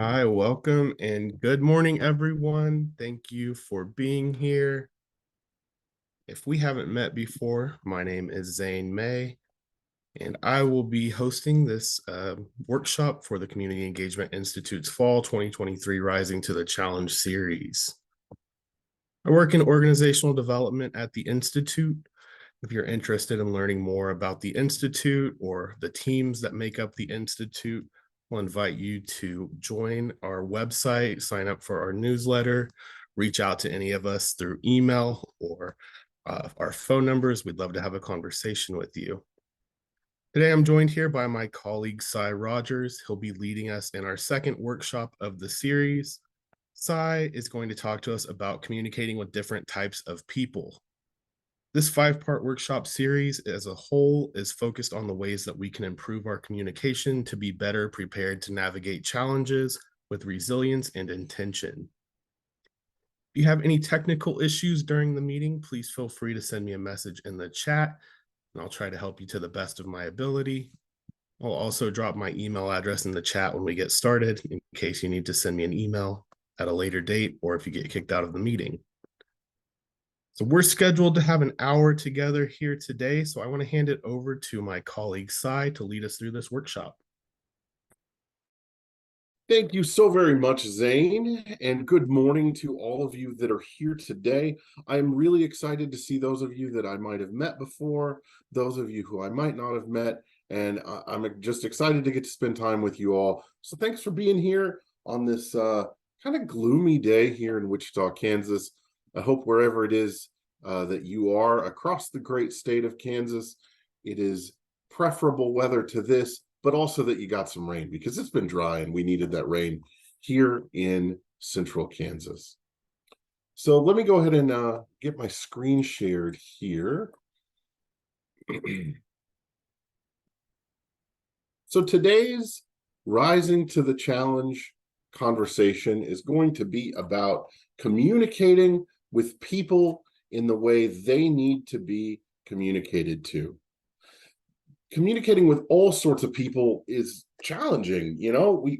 Hi, welcome and good morning, everyone. Thank you for being here. If we haven't met before, my name is Zane May, and I will be hosting this workshop for the Community Engagement Institute's Fall 2023 Rising to the Challenge series. I work in organizational development at the Institute. If you're interested in learning more about the Institute or the teams that make up the Institute, we'll invite you to join our website, sign up for our newsletter, reach out to any of us through email or our phone numbers. We'd love to have a conversation with you. Today, I'm joined here by my colleague, Cy Rogers. He'll be leading us in our second workshop of the series. Cy is going to talk to us about communicating with different types of people. This 5-part workshop series as a whole is focused on the ways that we can improve our communication to be better prepared to navigate challenges with resilience and intention. If you have any technical issues during the meeting, please feel free to send me a message in the chat, and I'll try to help you to the best of my ability. I'll also drop my email address in the chat when we get started in case you need to send me an email at a later date or if you get kicked out of the meeting. So we're scheduled to have an hour together here today, so I want to hand it over to my colleague, Cy, to lead us through this workshop. Thank you so very much, Zane, and good morning to all of you that are here today. I am really excited to see those of you that I might have met before, those of you who I might not have met, and I'm just excited to get to spend time with you all. So thanks for being here on this kind of gloomy day here in Wichita, Kansas. I hope wherever it is that you are across the great state of Kansas, it is preferable weather to this, but also that you got some rain because it's been dry and we needed that rain here in central Kansas. So let me go ahead and get my screen shared here. So today's Rising to the Challenge conversation is going to be about communicating with people in the way they need to be communicated to. Communicating with all sorts of people is challenging.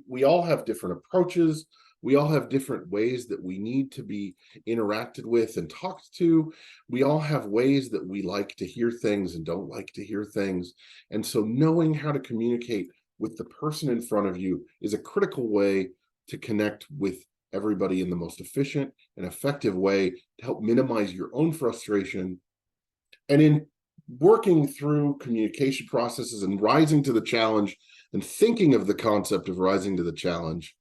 We all have different approaches. We all have different ways that we need to be interacted with and talked to. We all have ways that we like to hear things and don't like to hear things. And so knowing how to communicate with the person in front of you is a critical way to connect with everybody in the most efficient and effective way to help minimize your own frustration. And in working through communication processes and rising to the challenge and thinking of the concept of rising to the challenge,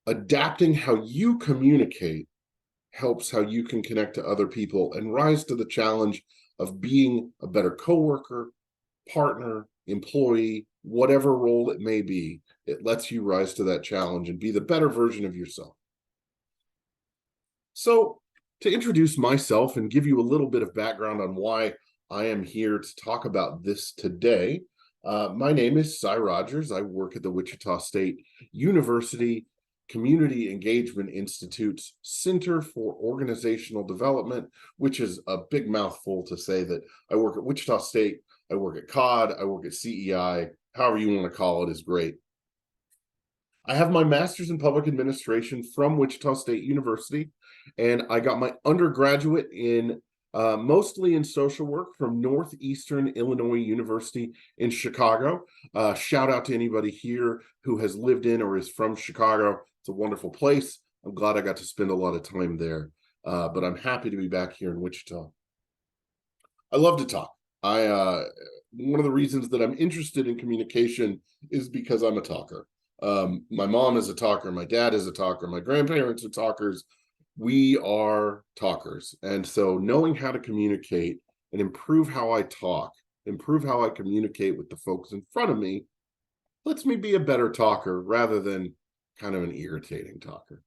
adapting how you communicate helps how you can connect to other people and rise to the challenge of being a better coworker, partner, employee, whatever role it may be. It lets you rise to that challenge and be the better version of yourself. So, to introduce myself and give you a little bit of background on why I am here to talk about this today. My name is Cy Rogers. I work at the Wichita State University Community Engagement Institute's Center for Organizational Development, which is a big mouthful to say that I work at Wichita State, I work at COD, I work at CEI, however you want to call it is great. I have my master's in public administration from Wichita State University, and I got my undergraduate in mostly in social work from Northeastern Illinois University in Chicago. Shout out to anybody here who has lived in or is from Chicago. It's a wonderful place. I'm glad I got to spend a lot of time there, but I'm happy to be back here in Wichita. I love to talk. One of the reasons that I'm interested in communication is because I'm a talker. My mom is a talker, my dad is a talker, my grandparents are talkers. We are talkers. And so knowing how to communicate and improve how I talk, improve how I communicate with the folks in front of me, lets me be a better talker rather than kind of an irritating talker.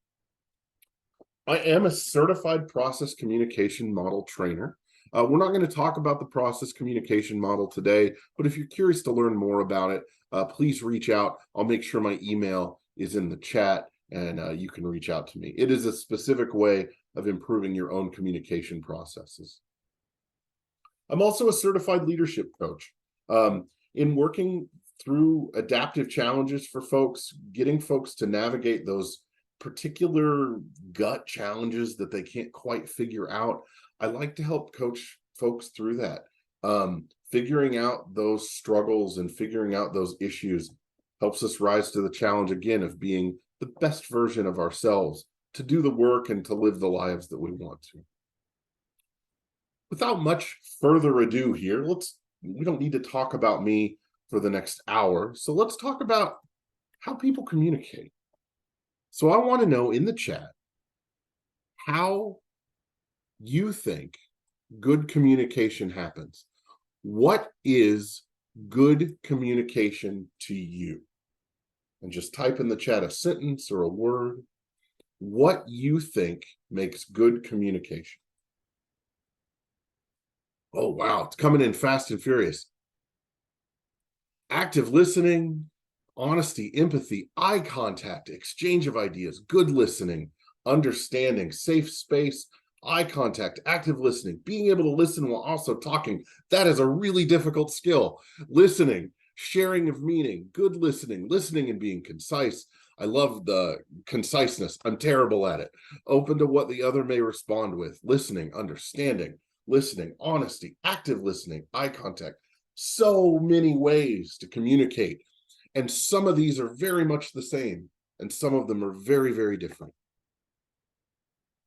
I am a certified process communication model trainer. We're not going to talk about the process communication model today, but if you're curious to learn more about it, please reach out. I'll make sure my email is in the chat and you can reach out to me. It is a specific way of improving your own communication processes. I'm also a certified leadership coach. In working through adaptive challenges for folks, getting folks to navigate those particular gut challenges that they can't quite figure out. I like to help coach folks through that. Figuring out those struggles and figuring out those issues helps us rise to the challenge again of being the best version of ourselves, to do the work and to live the lives that we want to. Without much further ado here, we don't need to talk about me for the next hour. So let's talk about how people communicate. So I want to know in the chat how you think good communication happens. What is good communication to you? And just type in the chat a sentence or a word, what you think makes good communication. Oh, wow, it's coming in fast and furious. Active listening, honesty, empathy, eye contact, exchange of ideas, good listening, understanding, safe space, eye contact, active listening, being able to listen while also talking. That is a really difficult skill. Listening, sharing of meaning, good listening, listening and being concise. I love the conciseness. I'm terrible at it. Open to what the other may respond with. Listening, understanding, listening, honesty, active listening, eye contact. So many ways to communicate. And some of these are very much the same, and some of them are very, very different.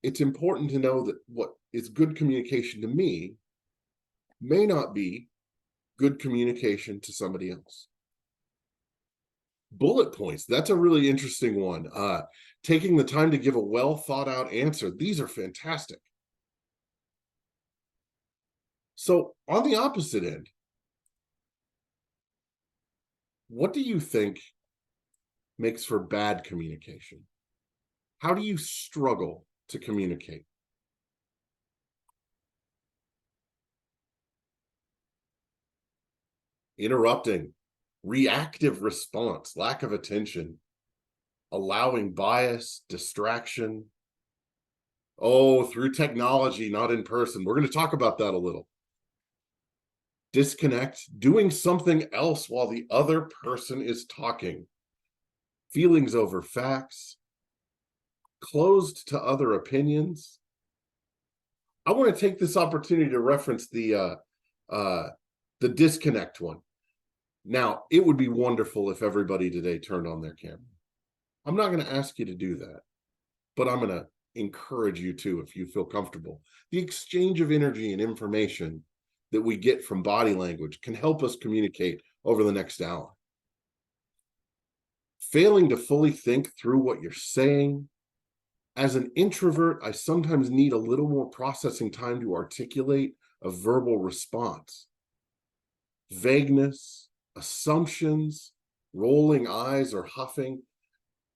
It's important to know that what is good communication to me may not be good communication to somebody else. Bullet points, that's a really interesting one. Taking the time to give a well thought out answer. These are fantastic. So on the opposite end, what do you think makes for bad communication? How do you struggle to communicate? Interrupting, reactive response, lack of attention, allowing bias, distraction. Oh, through technology, not in person. We're going to talk about that a little. Disconnect, doing something else while the other person is talking. Feelings over facts, closed to other opinions. I want to take this opportunity to reference the disconnect one. Now, it would be wonderful if everybody today turned on their camera. I'm not going to ask you to do that, but I'm going to encourage you to, if you feel comfortable. The exchange of energy and information that we get from body language can help us communicate over the next hour. Failing to fully think through what you're saying. As an introvert, I sometimes need a little more processing time to articulate a verbal response. Vagueness, assumptions, rolling eyes or huffing,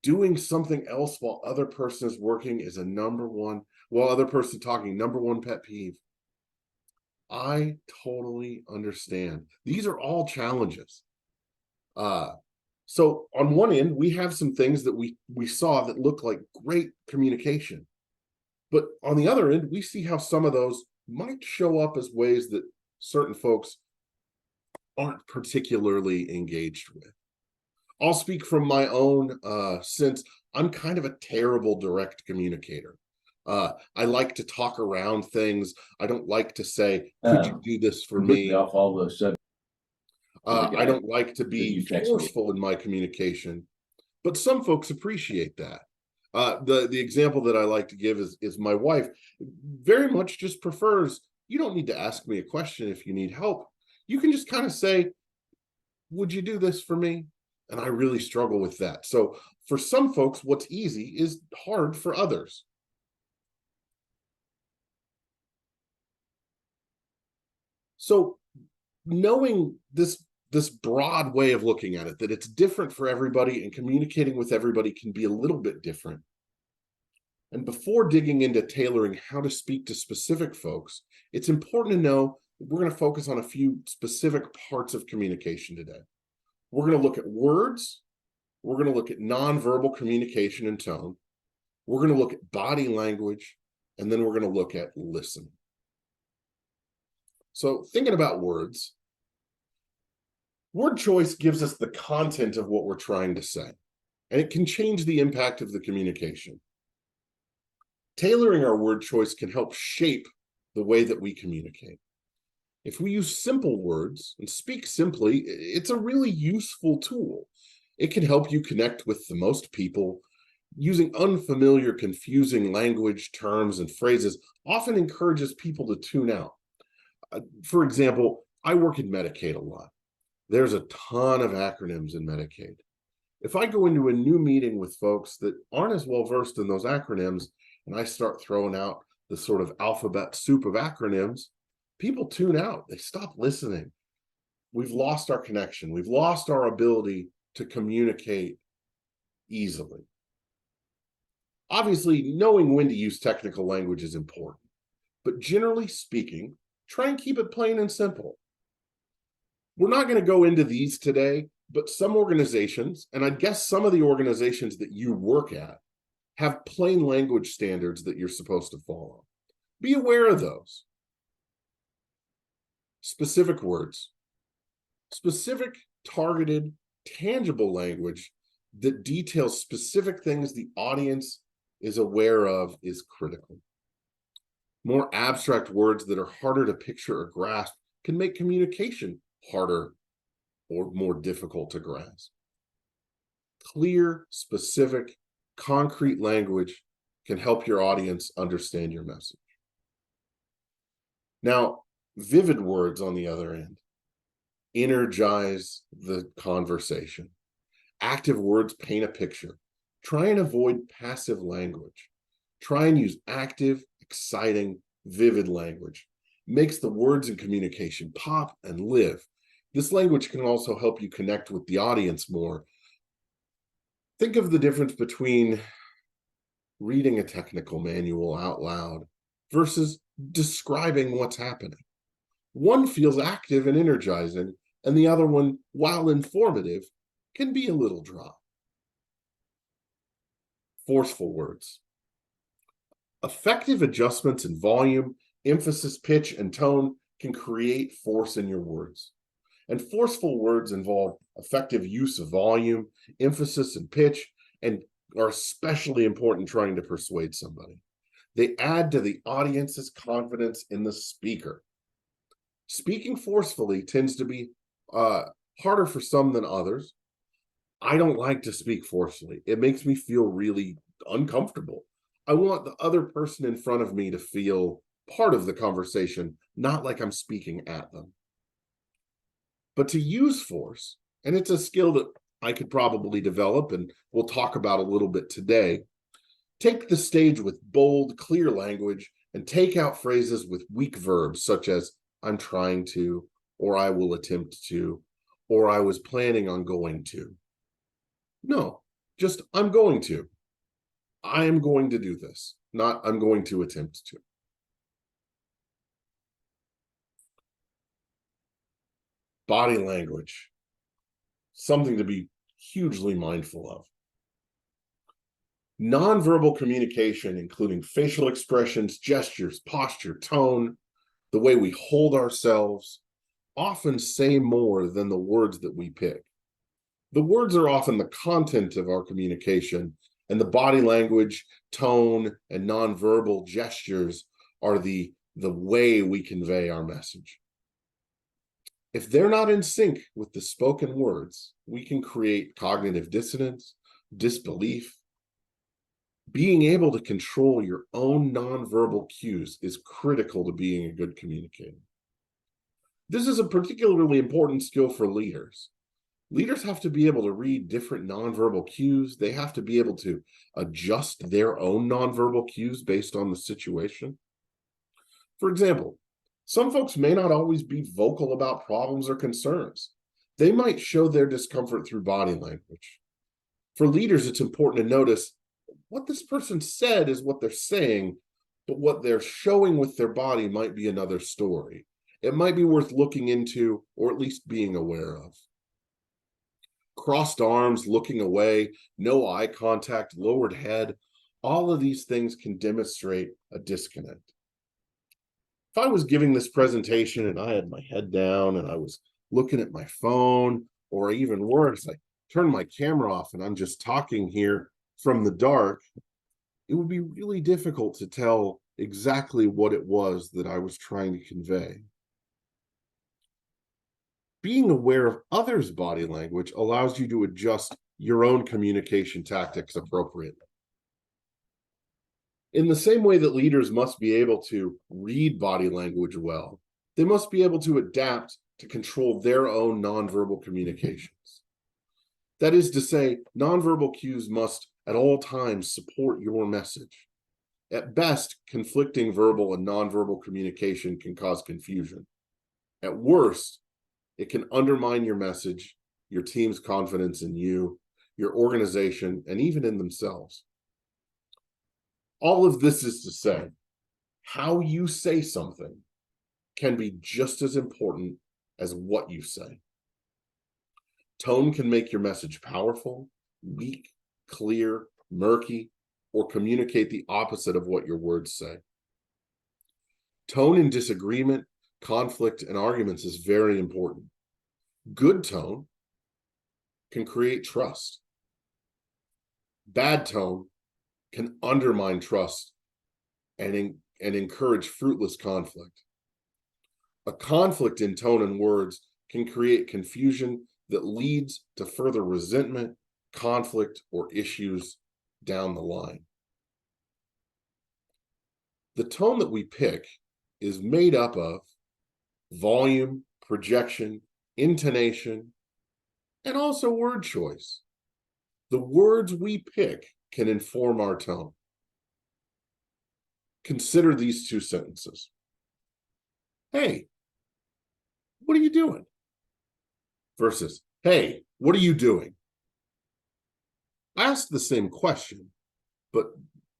doing something else while other person is working is a number one pet peeve. I totally understand. These are all challenges. So on one end, we have some things that we saw that look like great communication. But on the other end, we see how some of those might show up as ways that certain folks aren't particularly engaged with. I'll speak from my own sense. I'm kind of a terrible direct communicator. I like to talk around things. I don't like to say, could you do this for me? Off all of a sudden. I don't like to be forceful in my communication, but some folks appreciate that. The example that I like to give is my wife very much just prefers, you don't need to ask me a question if you need help. You can just kind of say, would you do this for me? And I really struggle with that. So for some folks, what's easy is hard for others. So knowing this broad way of looking at it, that it's different for everybody and communicating with everybody can be a little bit different. And before digging into tailoring how to speak to specific folks, it's important to know that we're going to focus on a few specific parts of communication today. We're going to look at words. We're going to look at nonverbal communication and tone. We're going to look at body language, and then we're going to look at listening. So thinking about words, Word choice gives us the content of what we're trying to say, and it can change the impact of the communication. Tailoring our word choice can help shape the way that we communicate. If we use simple words and speak simply, it's a really useful tool. It can help you connect with the most people. Using unfamiliar, confusing language, terms, and phrases often encourages people to tune out. For example, I work in Medicaid a lot. There's a ton of acronyms in Medicaid. If I go into a new meeting with folks that aren't as well versed in those acronyms, and I start throwing out the sort of alphabet soup of acronyms, people tune out. They stop listening. We've lost our connection. We've lost our ability to communicate easily. Obviously, knowing when to use technical language is important, but generally speaking, try and keep it plain and simple. We're not going to go into these today, but some organizations, and I guess some of the organizations that you work at, have plain language standards that you're supposed to follow. Be aware of those. Specific words, specific, targeted, tangible language that details specific things the audience is aware of is critical. More abstract words that are harder to picture or grasp can make communication harder or more difficult to grasp. Clear, specific, concrete language can help your audience understand your message. Now, vivid words, on the other end, energize the conversation. Active words paint a picture. Try and avoid passive language. Try and use active, exciting, vivid language. Makes the words in communication pop and live. This language can also help you connect with the audience more. Think of the difference between reading a technical manual out loud versus describing what's happening. One feels active and energizing, and the other one, while informative, can be a little dry. Forceful words. Effective adjustments in volume, emphasis, pitch, and tone can create force in your words. And forceful words involve effective use of volume, emphasis, and pitch, and are especially important trying to persuade somebody. They add to the audience's confidence in the speaker. Speaking forcefully tends to be harder for some than others. I don't like to speak forcefully. It makes me feel really uncomfortable. I want the other person in front of me to feel part of the conversation, not like I'm speaking at them. But to use force, and it's a skill that I could probably develop, and we'll talk about a little bit today, take the stage with bold, clear language and take out phrases with weak verbs such as I'm trying to, or I will attempt to, or I was planning on going to. No, just I'm going to. I am going to do this, not I'm going to attempt to. Body language, something to be hugely mindful of. Nonverbal communication, including facial expressions, gestures, posture, tone, the way we hold ourselves, often say more than the words that we pick. The words are often the content of our communication, and the body language, tone, and nonverbal gestures are the way we convey our message. If they're not in sync with the spoken words, we can create cognitive dissonance, disbelief. Being able to control your own nonverbal cues is critical to being a good communicator. This is a particularly important skill for leaders. Leaders have to be able to read different nonverbal cues. They have to be able to adjust their own nonverbal cues based on the situation. For example, some folks may not always be vocal about problems or concerns. They might show their discomfort through body language. For leaders, it's important to notice what this person said is what they're saying, but what they're showing with their body might be another story. It might be worth looking into, or at least being aware of. Crossed arms, looking away, no eye contact, lowered head, all of these things can demonstrate a disconnect. If I was giving this presentation and I had my head down and I was looking at my phone, or even worse, I turn my camera off and I'm just talking here from the dark, it would be really difficult to tell exactly what it was that I was trying to convey. Being aware of others' body language allows you to adjust your own communication tactics appropriately. In the same way that leaders must be able to read body language well, they must be able to adapt to control their own nonverbal communications. That is to say, nonverbal cues must at all times support your message. At best, conflicting verbal and nonverbal communication can cause confusion. At worst, it can undermine your message, your team's confidence in you, your organization, and even in themselves. All of this is to say, how you say something can be just as important as what you say. Tone can make your message powerful, weak, clear, murky, or communicate the opposite of what your words say. Tone in disagreement, conflict, and arguments is very important. Good tone can create trust. Bad tone can undermine trust and encourage fruitless conflict. A conflict in tone and words can create confusion that leads to further resentment, conflict, or issues down the line. The tone that we pick is made up of volume, projection, intonation, and also word choice. The words we pick can inform our tone. Consider these two sentences. Hey, what are you doing? Versus, hey, what are you doing? Ask the same question, but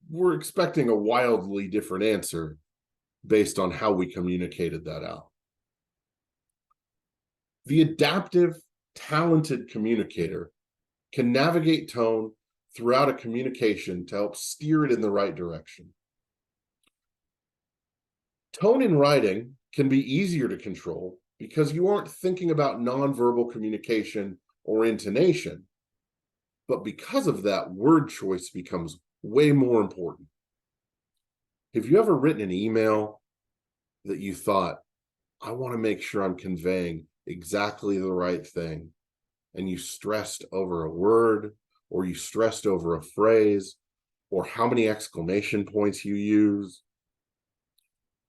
we're expecting a wildly different answer based on how we communicated that out. The adaptive, talented communicator can navigate tone throughout a communication to help steer it in the right direction. Tone in writing can be easier to control because you aren't thinking about nonverbal communication or intonation, but because of that, word choice becomes way more important. Have you ever written an email that you thought, I want to make sure I'm conveying exactly the right thing, and you stressed over a word, or you stressed over a phrase, or how many exclamation points you use?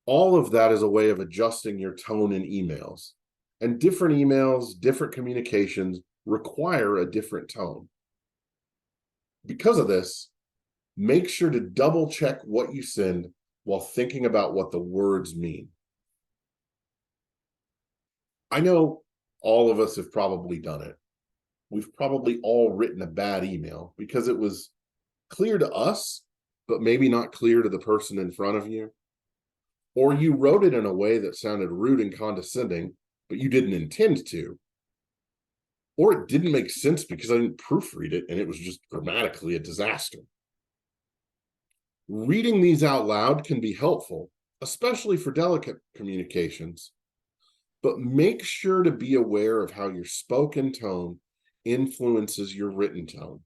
All of that is a way of adjusting your tone in emails. And different emails, different communications require a different tone. Because of this, make sure to double check what you send while thinking about what the words mean. I know all of us have probably done it. We've probably all written a bad email because it was clear to us, but maybe not clear to the person in front of you. Or you wrote it in a way that sounded rude and condescending, but you didn't intend to. Or it didn't make sense because I didn't proofread it and it was just grammatically a disaster. Reading these out loud can be helpful, especially for delicate communications, but make sure to be aware of how your spoken tone influences your written tone.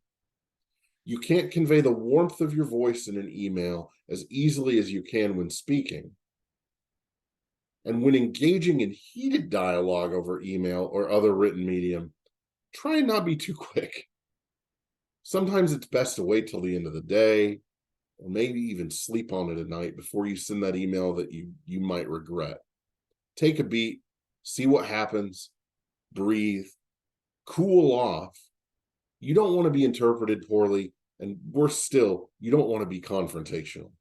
You can't convey the warmth of your voice in an email as easily as you can when speaking. And when engaging in heated dialogue over email or other written medium, try and not be too quick. Sometimes it's best to wait till the end of the day, or maybe even sleep on it at night before you send that email that you might regret. Take a beat, see what happens, breathe, cool off. You don't want to be interpreted poorly, and worse still, you don't want to be confrontational.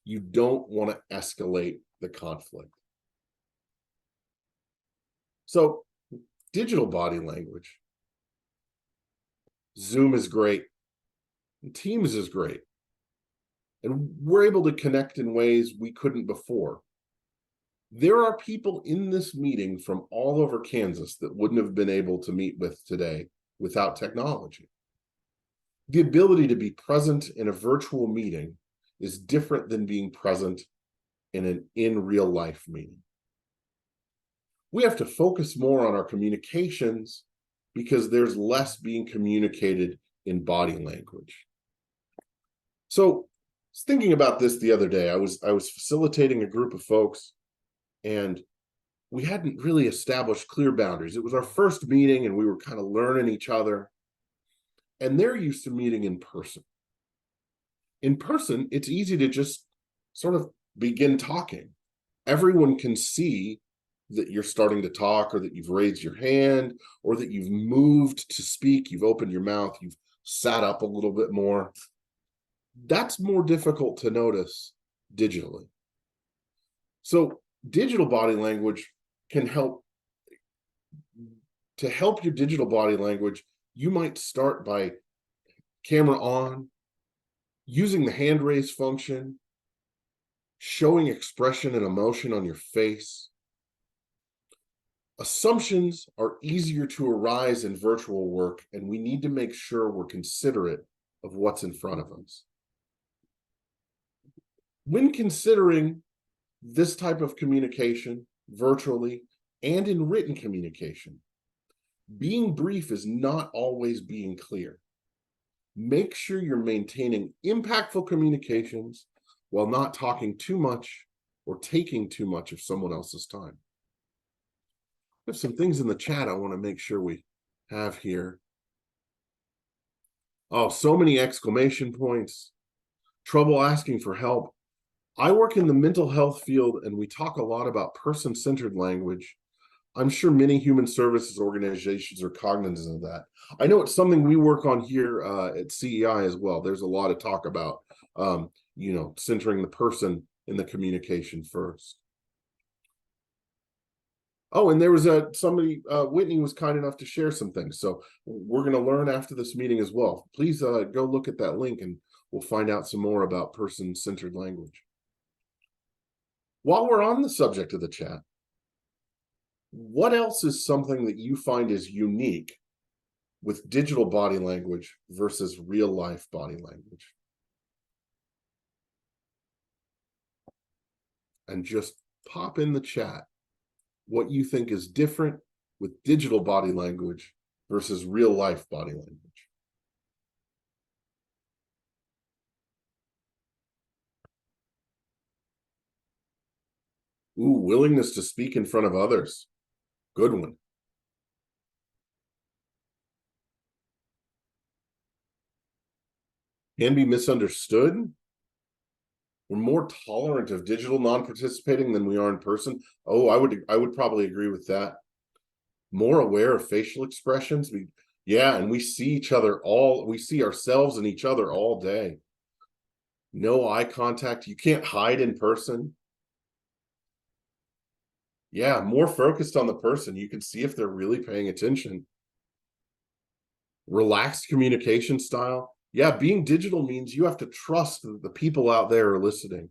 You don't want to escalate the conflict. So, digital body language. Zoom is great. Teams is great. And we're able to connect in ways we couldn't before. There are people in this meeting from all over Kansas that wouldn't have been able to meet with today without technology. The ability to be present in a virtual meeting is different than being present in an in real life meeting. we have to focus more on our communications because there's less being communicated in body language. So I was thinking about this the other day. I was facilitating a group of folks, and we hadn't really established clear boundaries. It was our first meeting, and we were kind of learning each other. And they're used to meeting in person. In person, it's easy to just sort of begin talking. Everyone can see that you're starting to talk, or that you've raised your hand, or that you've moved to speak, you've opened your mouth, you've sat up a little bit more. That's more difficult to notice digitally. So digital body language can help. To help your digital body language, you might start by camera on, using the hand raise function, showing expression and emotion on your face. Assumptions are easier to arise in virtual work, and we need to make sure we're considerate of what's in front of us. When considering this type of communication, virtually and in written communication, being brief is not always being clear. Make sure you're maintaining impactful communications while not talking too much or taking too much of someone else's time. There's some things in the chat I want to make sure we have here. Oh, so many exclamation points. Trouble asking for help. I work in the mental health field, and we talk a lot about person-centered language. I'm sure many human services organizations are cognizant of that. I know it's something we work on here at CEI as well. There's a lot of talk about, centering the person in the communication first. Oh, and there was somebody, Whitney was kind enough to share some things. So we're going to learn after this meeting as well. Please go look at that link, and we'll find out some more about person-centered language. While we're on the subject of the chat, what else is something that you find is unique with digital body language versus real life body language? And just pop in the chat what you think is different with digital body language versus real life body language. Ooh, willingness to speak in front of others. Good one. Can be misunderstood. We're more tolerant of digital non-participating than we are in person. Oh, I would probably agree with that. More aware of facial expressions. And we see each other we see ourselves and each other all day. No eye contact. You can't hide in person. Yeah, more focused on the person. You can see if they're really paying attention. Relaxed communication style. Yeah, being digital means you have to trust that the people out there are listening.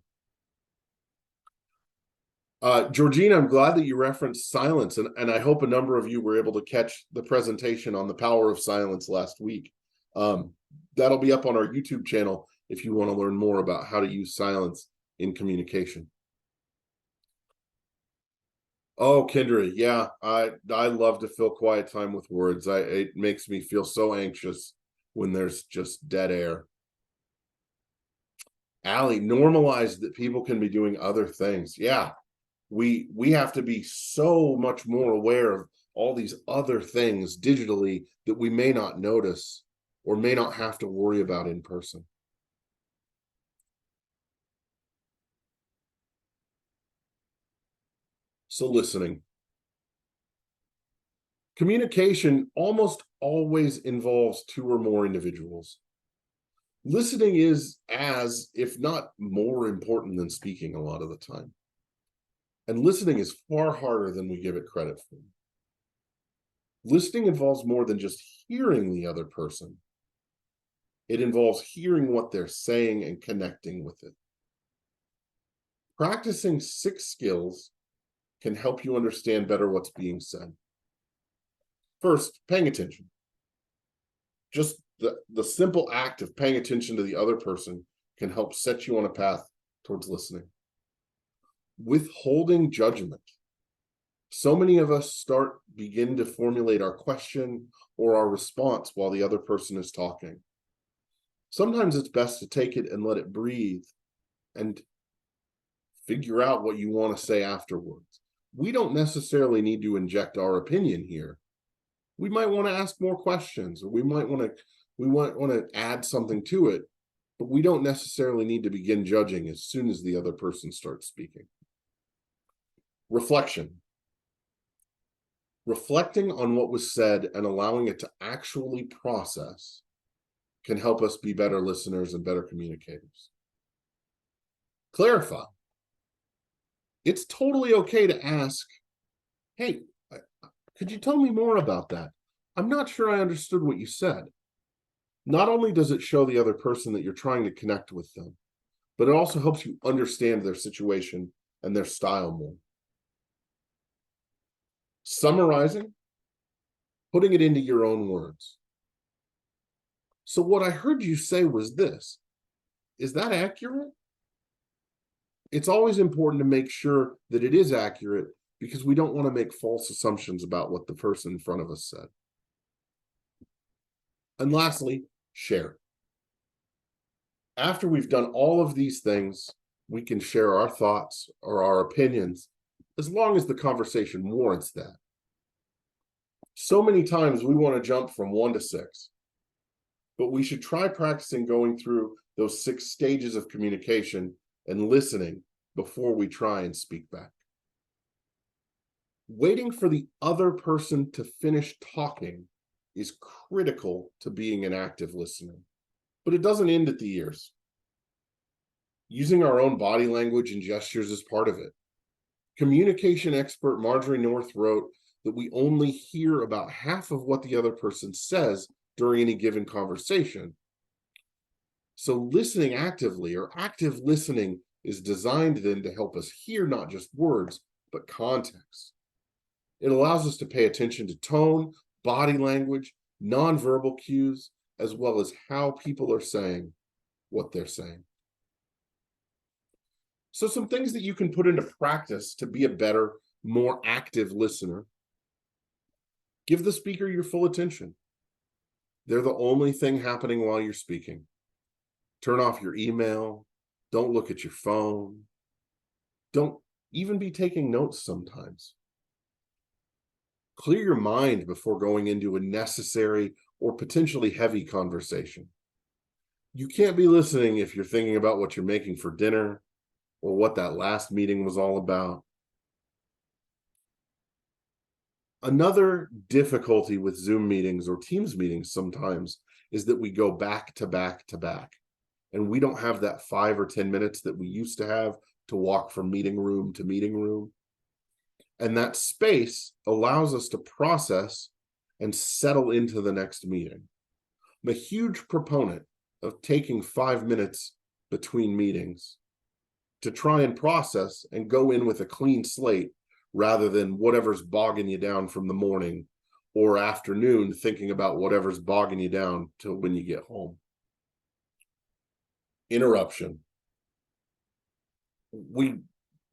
Georgina, I'm glad that you referenced silence, and I hope a number of you were able to catch the presentation on the power of silence last week. That'll be up on our YouTube channel if you want to learn more about how to use silence in communication. Oh, Kendra, yeah, I love to fill quiet time with words. It makes me feel so anxious when there's just dead air. Allie, normalize that people can be doing other things. Yeah, we have to be so much more aware of all these other things digitally that we may not notice or may not have to worry about in person. So listening. Communication almost always involves two or more individuals. Listening is as, if not more important than speaking a lot of the time. And listening is far harder than we give it credit for. Listening involves more than just hearing the other person. It involves hearing what they're saying and connecting with it. Practicing 6 skills can help you understand better what's being said. First, paying attention. Just the simple act of paying attention to the other person can help set you on a path towards listening. Withholding judgment. So many of us begin to formulate our question or our response while the other person is talking. Sometimes it's best to take it and let it breathe and figure out what you want to say afterwards. We don't necessarily need to inject our opinion here. We might want to ask more questions, or we might want to add something to it, but we don't necessarily need to begin judging as soon as the other person starts speaking. Reflection. Reflecting on what was said and allowing it to actually process can help us be better listeners and better communicators. Clarify. It's totally okay to ask, hey, could you tell me more about that? I'm not sure I understood what you said. Not only does it show the other person that you're trying to connect with them, but it also helps you understand their situation and their style more. Summarizing, putting it into your own words. So what I heard you say was this. Is that accurate? It's always important to make sure that it is accurate because we don't want to make false assumptions about what the person in front of us said. And lastly, share. After we've done all of these things, we can share our thoughts or our opinions as long as the conversation warrants that. So many times we want to jump from 1 to 6, but we should try practicing going through those 6 stages of communication and listening before we try and speak back. Waiting for the other person to finish talking is critical to being an active listener, but it doesn't end at the ears. Using our own body language and gestures is part of it. Communication expert Marjorie North wrote that we only hear about half of what the other person says during any given conversation. So listening actively, or active listening, is designed then to help us hear not just words, but context. It allows us to pay attention to tone, body language, nonverbal cues, as well as how people are saying what they're saying. So some things that you can put into practice to be a better, more active listener. Give the speaker your full attention. They're the only thing happening while you're speaking. Turn off your email. Don't look at your phone. Don't even be taking notes sometimes. Clear your mind before going into a necessary or potentially heavy conversation. You can't be listening if you're thinking about what you're making for dinner or what that last meeting was all about. Another difficulty with Zoom meetings or Teams meetings sometimes is that we go back to back to back, and we don't have that 5 or 10 minutes that we used to have to walk from meeting room to meeting room. And that space allows us to process and settle into the next meeting. I'm a huge proponent of taking 5 minutes between meetings to try and process and go in with a clean slate rather than whatever's bogging you down from the morning or afternoon thinking about whatever's bogging you down till when you get home. Interruption. We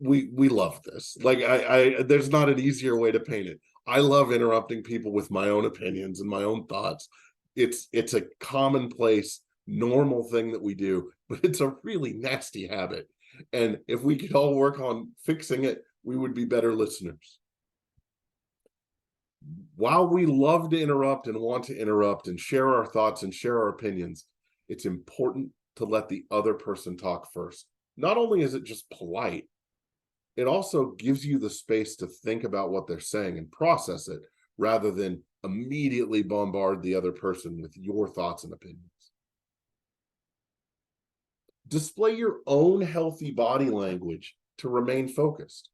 love this. Like I there's not an easier way to paint it. I love interrupting people with my own opinions and my own thoughts. It's a commonplace, normal thing that we do, but it's a really nasty habit. And if we could all work on fixing it, we would be better listeners. While we love to interrupt and want to interrupt and share our thoughts and share our opinions, it's important to let the other person talk first. Not only is it just polite, it also gives you the space to think about what they're saying and process it rather than immediately bombard the other person with your thoughts and opinions. Display your own healthy body language to remain focused.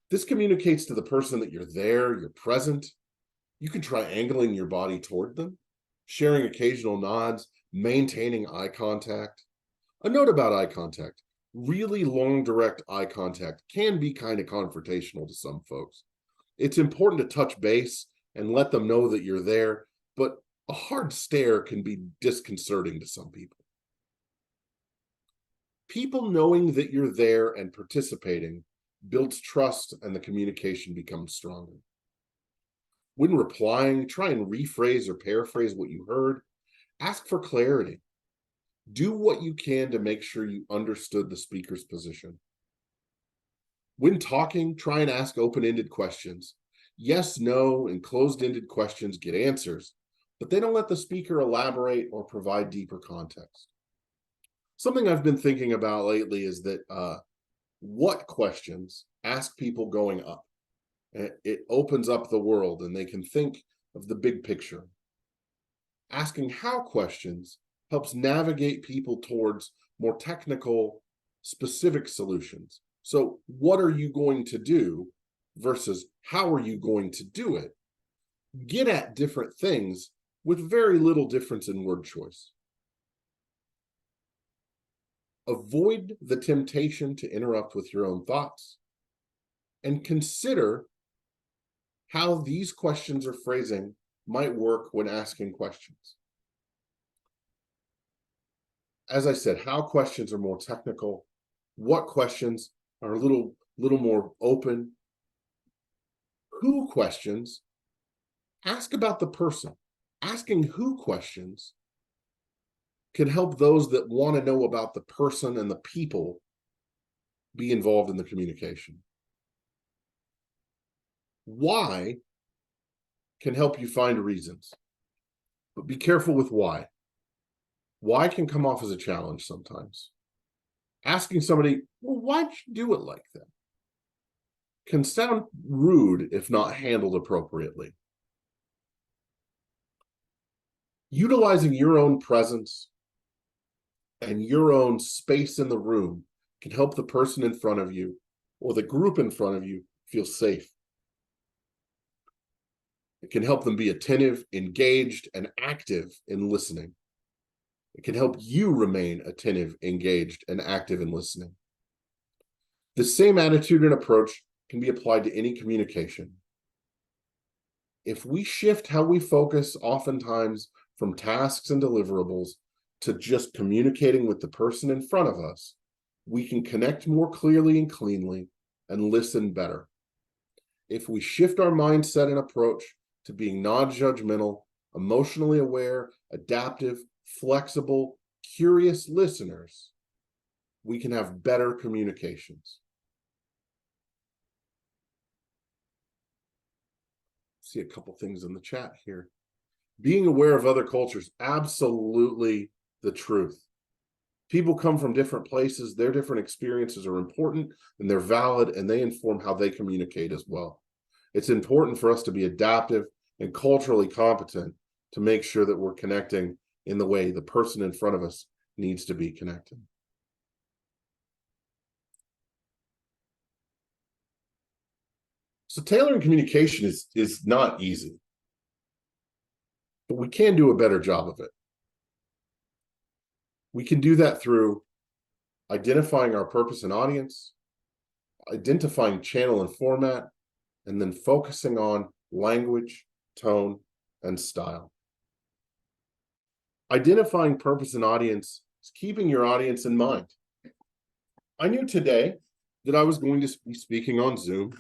This communicates to the person that you're there, you're present. You can try angling your body toward them, sharing occasional nods, maintaining eye contact. A note about eye contact. Really long, direct eye contact can be kind of confrontational to some folks. It's important to touch base and let them know that you're there, but a hard stare can be disconcerting to some people. People knowing that you're there and participating builds trust, and the communication becomes stronger. When replying, try and rephrase or paraphrase what you heard. Ask for clarity. Do what you can to make sure you understood the speaker's position. When talking, try and ask open-ended questions. Yes, no, and closed-ended questions get answers, but they don't let the speaker elaborate or provide deeper context. Something I've been thinking about lately is that what questions ask people going up. It opens up the world and they can think of the big picture. Asking how questions helps navigate people towards more technical, specific solutions. So what are you going to do versus how are you going to do it? Get at different things with very little difference in word choice. Avoid the temptation to interrupt with your own thoughts, and consider how these questions or phrasing might work when asking questions. As I said, how questions are more technical, what questions are a little more open. Who questions, ask about the person. Asking who questions can help those that want to know about the person and the people be involved in the communication. Why can help you find reasons, but be careful with why. Why can come off as a challenge sometimes. Asking somebody, well, why'd you do it like that? Can sound rude if not handled appropriately. Utilizing your own presence and your own space in the room can help the person in front of you or the group in front of you feel safe. It can help them be attentive, engaged, and active in listening. It can help you remain attentive, engaged, and active in listening. The same attitude and approach can be applied to any communication. If we shift how we focus, oftentimes from tasks and deliverables to just communicating with the person in front of us, we can connect more clearly and cleanly and listen better. If we shift our mindset and approach to being non-judgmental, emotionally aware, adaptive, flexible, curious listeners, we can have better communications. See a couple things in the chat here. Being aware of other cultures, absolutely the truth. People come from different places. Their different experiences are important and they're valid, and they inform how they communicate as well. It's important for us to be adaptive and culturally competent to make sure that we're connecting in the way the person in front of us needs to be connected. So tailoring communication is not easy, but we can do a better job of it. We can do that through identifying our purpose and audience, identifying channel and format, and then focusing on language, tone, and style. Identifying purpose and audience is keeping your audience in mind. I knew today that I was going to be speaking on Zoom,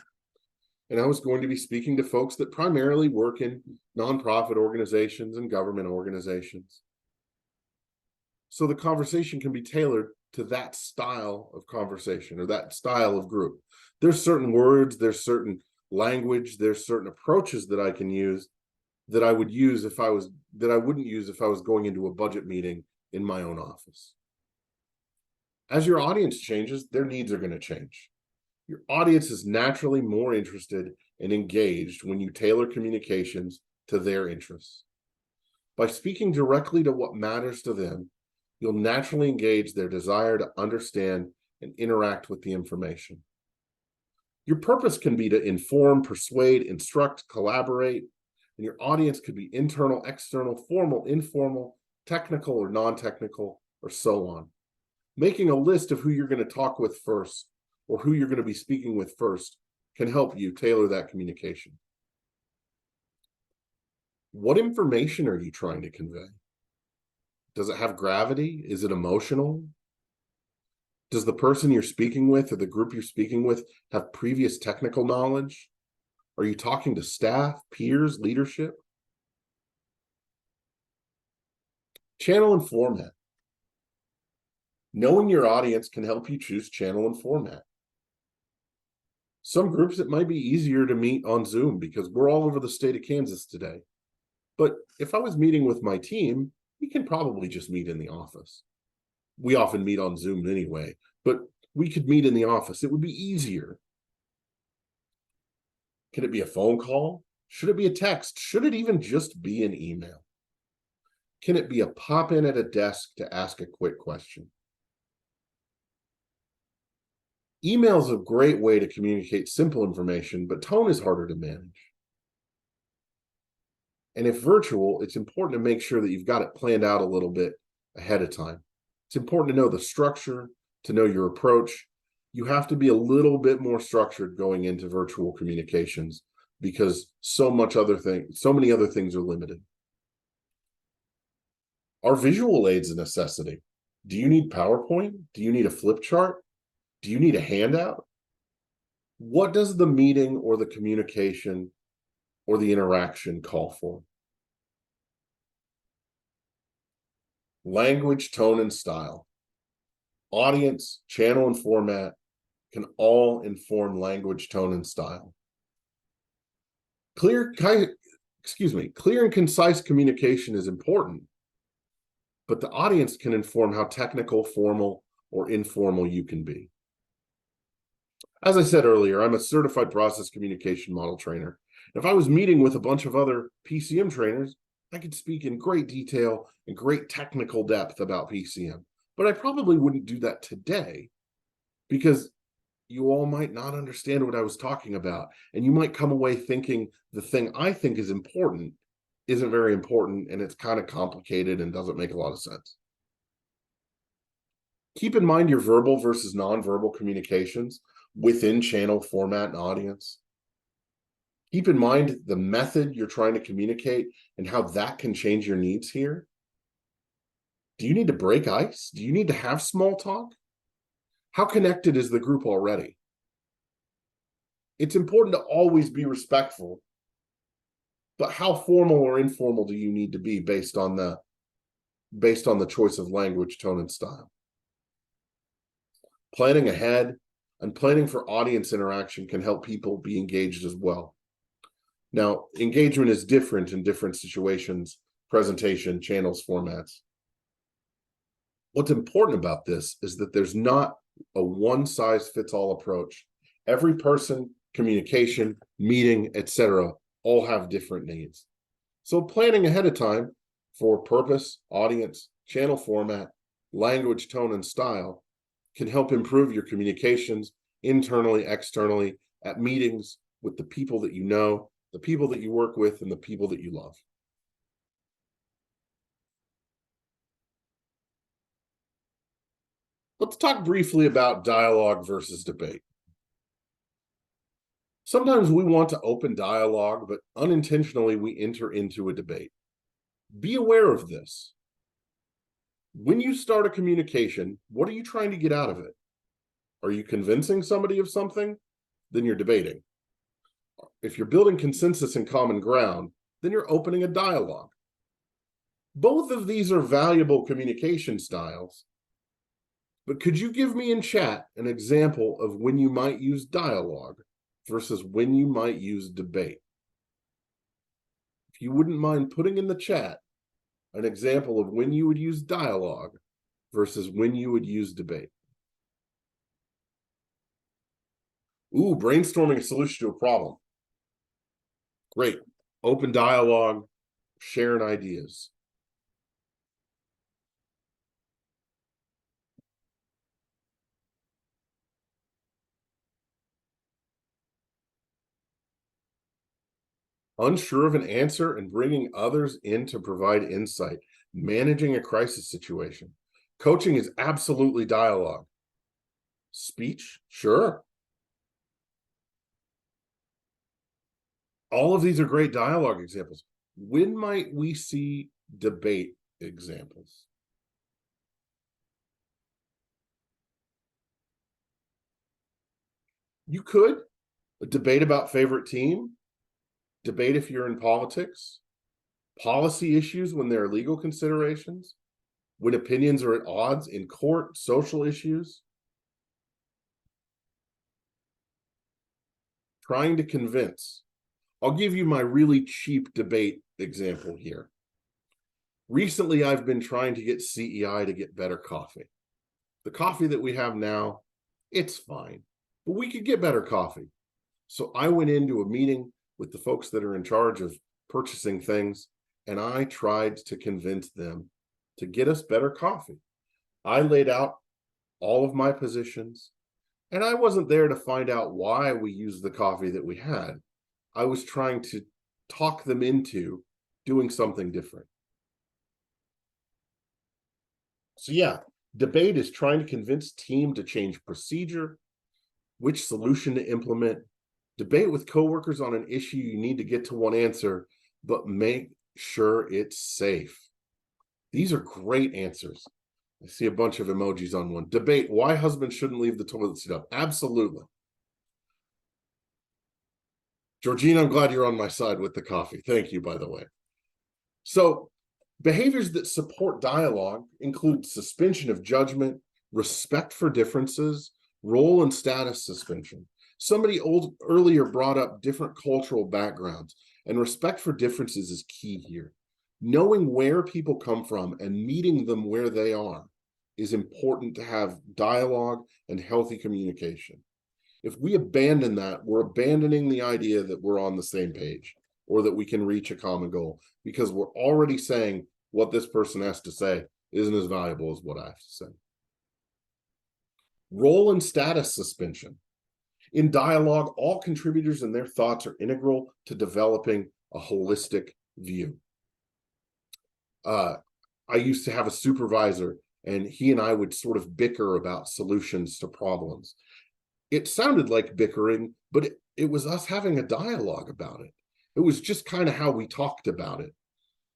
and I was going to be speaking to folks that primarily work in nonprofit organizations and government organizations. So the conversation can be tailored to that style of conversation or that style of group. There's certain words, there's certain language, there's certain approaches that I can use that I would use if I was that I wouldn't use if I was going into a budget meeting in my own office. As your audience changes, their needs are going to change. Your audience is naturally more interested and engaged when you tailor communications to their interests. By speaking directly to what matters to them, you'll naturally engage their desire to understand and interact with the information. Your purpose can be to inform, persuade, instruct, collaborate, and your audience could be internal, external, formal, informal, technical or non-technical, or so on. Making a list of who you're going to talk with first or who you're going to be speaking with first can help you tailor that communication. What information are you trying to convey? Does it have gravity? Is it emotional? Does the person you're speaking with or the group you're speaking with have previous technical knowledge? Are you talking to staff, peers, leadership? Channel and format. Knowing your audience can help you choose channel and format. Some groups, it might be easier to meet on Zoom because we're all over the state of Kansas today. But if I was meeting with my team, we can probably just meet in the office. We often meet on Zoom anyway, but we could meet in the office. It would be easier. Can it be a phone call? Should it be a text? Should it even just be an email? Can it be a pop in at a desk to ask a quick question? Email is a great way to communicate simple information, but tone is harder to manage. And if virtual, it's important to make sure that you've got it planned out a little bit ahead of time. It's important to know the structure, to know your approach. You have to be a little bit more structured going into virtual communications because so many other things are limited. Are visual aids a necessity? Do you need PowerPoint? Do you need a flip chart? Do you need a handout? What does the meeting or the communication or the interaction call for? Language, tone, and style. Audience, channel, and format can all inform language, tone, and style. Clear and concise communication is important, but the audience can inform how technical, formal, or informal you can be. As I said earlier, I'm a certified process communication model trainer. If I was meeting with a bunch of other PCM trainers, I could speak in great detail and great technical depth about PCM, but I probably wouldn't do that today because you all might not understand what I was talking about. And you might come away thinking the thing I think is important isn't very important and it's kind of complicated and doesn't make a lot of sense. Keep in mind your verbal versus nonverbal communications within channel, format, and audience. Keep in mind the method you're trying to communicate and how that can change your needs here. Do you need to break ice? Do you need to have small talk? How connected is the group already? It's important to always be respectful, but how formal or informal do you need to be based on the choice of language, tone, and style? Planning ahead and planning for audience interaction can help people be engaged as well. Now, engagement is different in different situations, presentation, channels, formats. What's important about this is that there's not a one-size-fits-all approach. Every person, communication, meeting, etc., all have different needs. So planning ahead of time for purpose, audience, channel format, language, tone, and style can help improve your communications internally, externally, at meetings with the people that you know, the people that you work with, and the people that you love. Let's talk briefly about dialogue versus debate. Sometimes we want to open dialogue, but unintentionally we enter into a debate. Be aware of this. When you start a communication, what are you trying to get out of it? Are you convincing somebody of something? Then you're debating. If you're building consensus and common ground, then you're opening a dialogue. Both of these are valuable communication styles. But could you give me in chat an example of when you might use dialogue versus when you might use debate? If you wouldn't mind putting in the chat an example of when you would use dialogue versus when you would use debate. Ooh, brainstorming a solution to a problem. Great. Open dialogue, sharing ideas. Unsure of an answer and bringing others in to provide insight. Managing a crisis situation. Coaching is absolutely dialogue. Speech, sure. All of these are great dialogue examples. When might we see debate examples? You could debate about favorite team, debate if you're in politics, policy issues when there are legal considerations, when opinions are at odds in court, social issues. Trying to convince. I'll give you my really cheap debate example here. Recently, I've been trying to get CEI to get better coffee. The coffee that we have now, it's fine, but we could get better coffee. So I went into a meeting with the folks that are in charge of purchasing things, and I tried to convince them to get us better coffee. I laid out all of my positions, and I wasn't there to find out why we used the coffee that we had. I was trying to talk them into doing something different. So yeah, debate is trying to convince team to change procedure, which solution to implement. Debate with coworkers on an issue you need to get to one answer, but make sure it's safe. These are great answers. I see a bunch of emojis on one. Debate why husbands shouldn't leave the toilet seat up. Absolutely. Georgina, I'm glad you're on my side with the coffee. Thank you, by the way. So behaviors that support dialogue include suspension of judgment, respect for differences, role and status suspension. Somebody earlier brought up different cultural backgrounds, and respect for differences is key here. Knowing where people come from and meeting them where they are is important to have dialogue and healthy communication. If we abandon that, we're abandoning the idea that we're on the same page or that we can reach a common goal, because we're already saying what this person has to say isn't as valuable as what I have to say. Role and status suspension. In dialogue, all contributors and their thoughts are integral to developing a holistic view. I used to have a supervisor, and he and I would sort of bicker about solutions to problems. It sounded like bickering, but it was us having a dialogue about it. It was just kind of how we talked about it.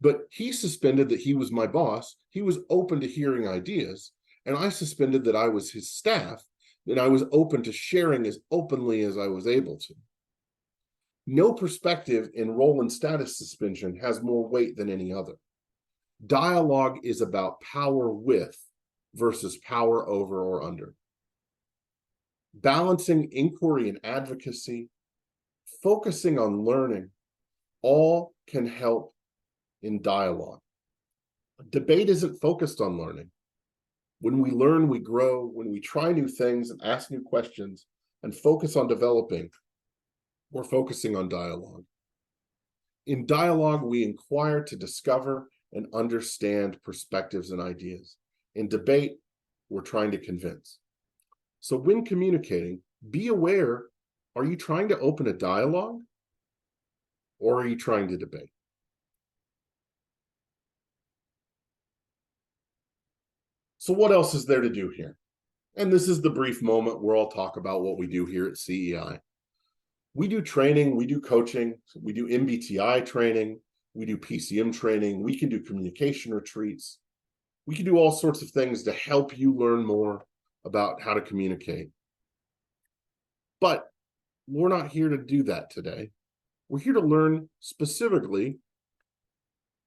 But he suspended that he was my boss. He was open to hearing ideas. And I suspended that I was his staff, and I was open to sharing as openly as I was able to. No perspective in role and status suspension has more weight than any other. Dialogue is about power with versus power over or under. Balancing inquiry and advocacy, focusing on learning, all can help in dialogue. Debate isn't focused on learning. When we learn, we grow. When we try new things and ask new questions and focus on developing, we're focusing on dialogue. In dialogue, we inquire to discover and understand perspectives and ideas. In debate, we're trying to convince. So when communicating, be aware, are you trying to open a dialogue or are you trying to debate? So what else is there to do here? And this is the brief moment where I'll talk about what we do here at CEI. We do training, we do coaching, we do MBTI training, we do PCM training, we can do communication retreats. We can do all sorts of things to help you learn more about how to communicate. But we're not here to do that today. We're here to learn specifically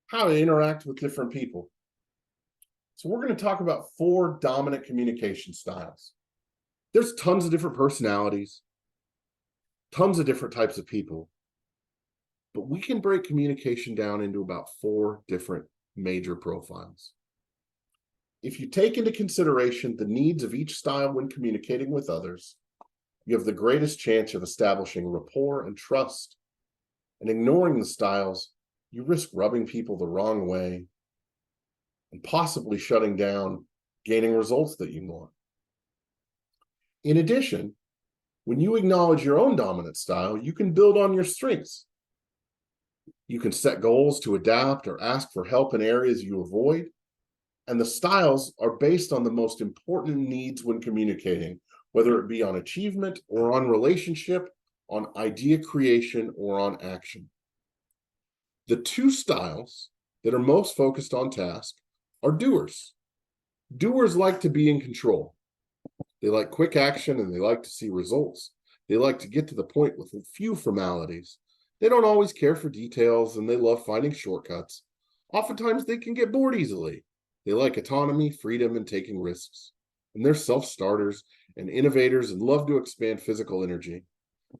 how to interact with different people. So we're going to talk about 4 dominant communication styles. There's tons of different personalities, tons of different types of people, but we can break communication down into about 4 different major profiles. If you take into consideration the needs of each style when communicating with others, you have the greatest chance of establishing rapport and trust. And ignoring the styles, you risk rubbing people the wrong way and possibly shutting down gaining results that you want. In addition, when you acknowledge your own dominant style, you can build on your strengths. You can set goals to adapt or ask for help in areas you avoid. And the styles are based on the most important needs when communicating, whether it be on achievement or on relationship, on idea creation or on action. The 2 styles that are most focused on task are doers. Doers like to be in control. They like quick action and they like to see results. They like to get to the point with few formalities. They don't always care for details, and they love finding shortcuts. Oftentimes, they can get bored easily. They like autonomy, freedom, and taking risks. And they're self-starters and innovators and love to expand physical energy.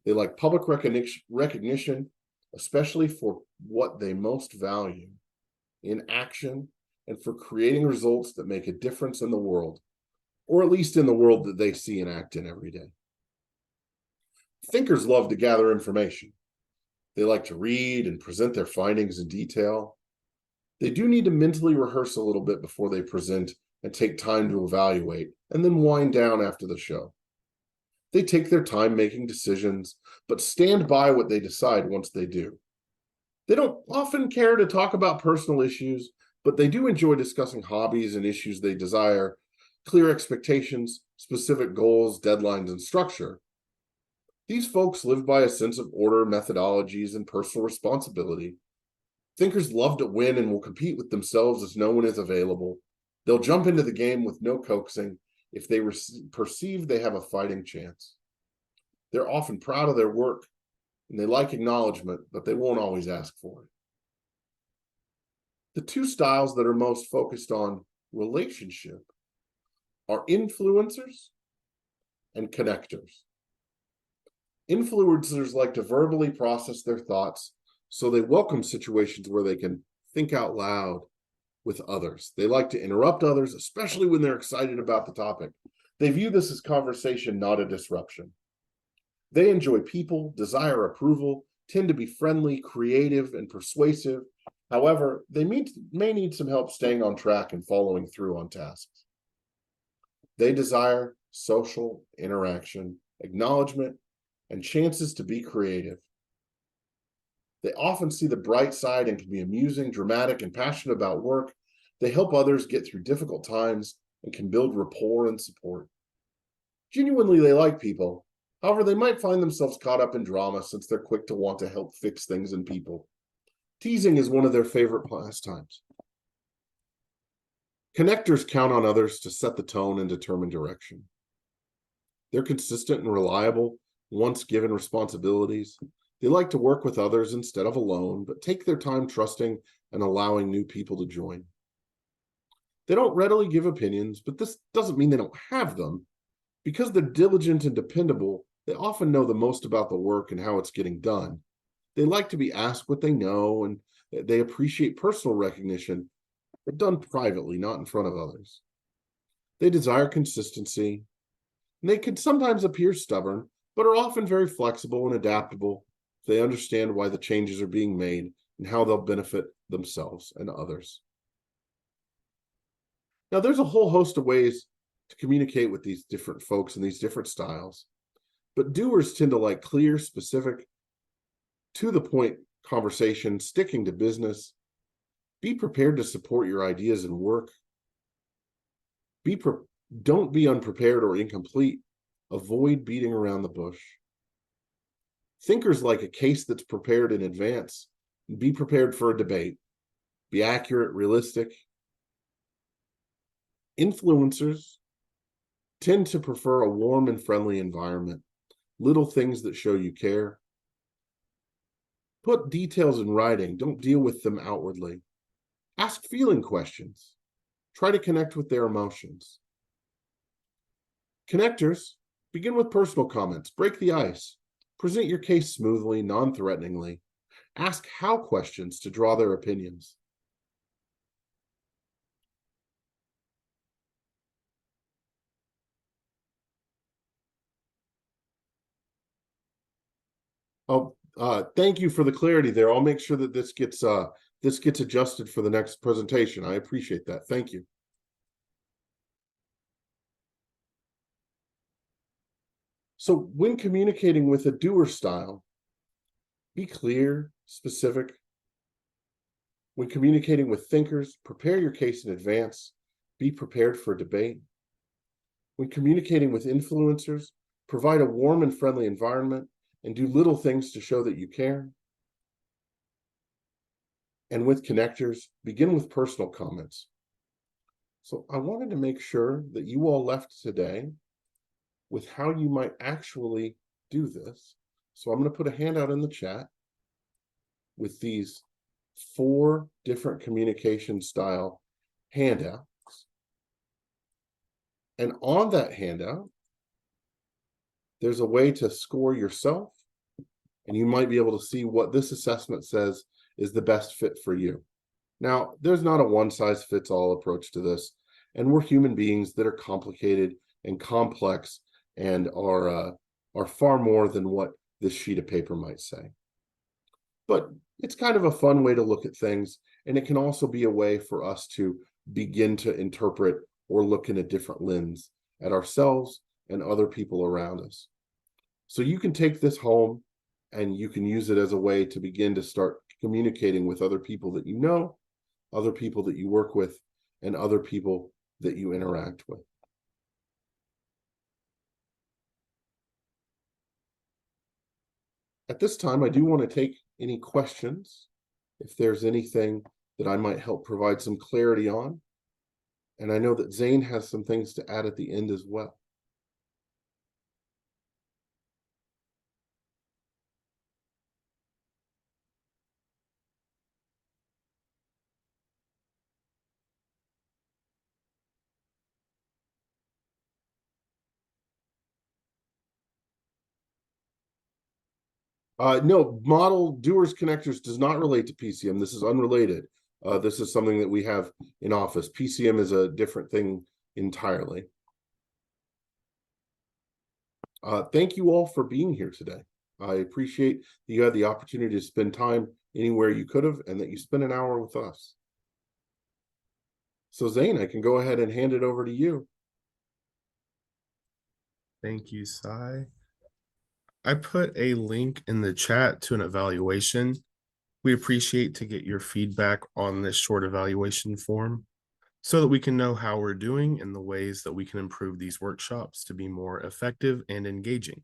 They like public recognition, especially for what they most value in action and for creating results that make a difference in the world, or at least in the world that they see and act in every day. Thinkers love to gather information. They like to read and present their findings in detail. They do need to mentally rehearse a little bit before they present and take time to evaluate, and then wind down after the show. They take their time making decisions, but stand by what they decide once they do. They don't often care to talk about personal issues, but they do enjoy discussing hobbies and issues they desire, clear expectations, specific goals, deadlines, and structure. These folks live by a sense of order, methodologies, and personal responsibility. Thinkers love to win and will compete with themselves as no one is available. They'll jump into the game with no coaxing if they perceive they have a fighting chance. They're often proud of their work, and they like acknowledgement, but they won't always ask for it. The two styles that are most focused on relationship are influencers and connectors. Influencers like to verbally process their thoughts, so they welcome situations where they can think out loud with others. They like to interrupt others, especially when they're excited about the topic. They view this as conversation, not a disruption. They enjoy people, desire approval, tend to be friendly, creative, and persuasive. However, they may need some help staying on track and following through on tasks. They desire social interaction, acknowledgement, and chances to be creative. They often see the bright side and can be amusing, dramatic, and passionate about work. They help others get through difficult times and can build rapport and support. Genuinely, they like people. However, they might find themselves caught up in drama since they're quick to want to help fix things in people. Teasing is one of their favorite pastimes. Connectors count on others to set the tone and determine direction. They're consistent and reliable once given responsibilities. They like to work with others instead of alone, but take their time trusting and allowing new people to join. They don't readily give opinions, but this doesn't mean they don't have them. Because they're diligent and dependable, they often know the most about the work and how it's getting done. They like to be asked what they know, and they appreciate personal recognition, but done privately, not in front of others. They desire consistency, and they can sometimes appear stubborn, but are often very flexible and adaptable. They understand why the changes are being made and how they'll benefit themselves and others. Now, there's a whole host of ways to communicate with these different folks and these different styles, but doers tend to like clear, specific, to the point conversation, sticking to business. Be prepared to support your ideas and work. Don't be unprepared or incomplete. Avoid beating around the bush. Thinkers like a case that's prepared in advance. Be prepared for a debate. Be accurate, realistic. Influencers tend to prefer a warm and friendly environment. Little things that show you care. Put details in writing. Don't deal with them outwardly. Ask feeling questions. Try to connect with their emotions. Connectors, begin with personal comments. Break the ice. Present your case smoothly, non-threateningly. Ask how questions to draw their opinions. Thank you for the clarity there. I'll make sure that this gets adjusted for the next presentation. I appreciate that. Thank you. So when communicating with a doer style, be clear, specific. When communicating with thinkers, prepare your case in advance. Be prepared for a debate. When communicating with influencers, provide a warm and friendly environment and do little things to show that you care. And with connectors, begin with personal comments. So I wanted to make sure that you all left today with how you might actually do this. So I'm going to put a handout in the chat with these 4 different communication style handouts. And on that handout, there's a way to score yourself, and you might be able to see what this assessment says is the best fit for you. Now, there's not a one-size-fits-all approach to this, and we're human beings that are complicated and complex and are far more than what this sheet of paper might say. But it's kind of a fun way to look at things, and it can also be a way for us to begin to interpret or look in a different lens at ourselves and other people around us. So you can take this home and you can use it as a way to begin to start communicating with other people that you know, other people that you work with, and other people that you interact with. At this time, I do want to take any questions, if there's anything that I might help provide some clarity on. And I know that Zane has some things to add at the end as well. No, model doers connectors does not relate to PCM. This is unrelated. This is something that we have in office. PCM is a different thing entirely. Thank you all for being here today. I appreciate that you had the opportunity to spend time anywhere you could have, and that you spent an hour with us. So Zane, I can go ahead and hand it over to you. Thank you, Sai. I put a link in the chat to an evaluation. We appreciate to get your feedback on this short evaluation form so that we can know how we're doing and the ways that we can improve these workshops to be more effective and engaging.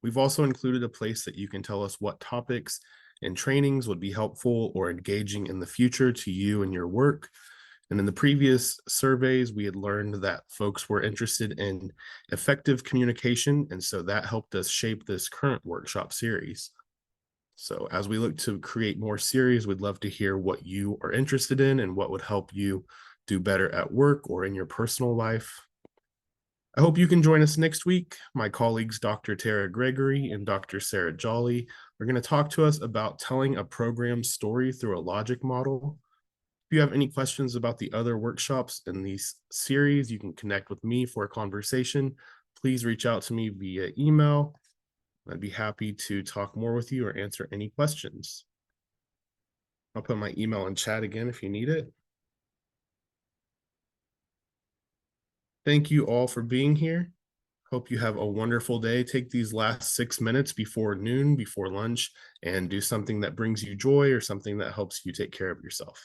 We've also included a place that you can tell us what topics and trainings would be helpful or engaging in the future to you and your work. And in the previous surveys, we had learned that folks were interested in effective communication. And so that helped us shape this current workshop series. So as we look to create more series, we'd love to hear what you are interested in and what would help you do better at work or in your personal life. I hope you can join us next week. My colleagues, Dr. Tara Gregory and Dr. Sarah Jolly, are going to talk to us about telling a program story through a logic model. If you have any questions about the other workshops in these series, you can connect with me for a conversation. Please reach out to me via email. I'd be happy to talk more with you or answer any questions. I'll put my email in chat again if you need it. Thank you all for being here. Hope you have a wonderful day. Take these last 6 minutes before noon, before lunch, and do something that brings you joy or something that helps you take care of yourself.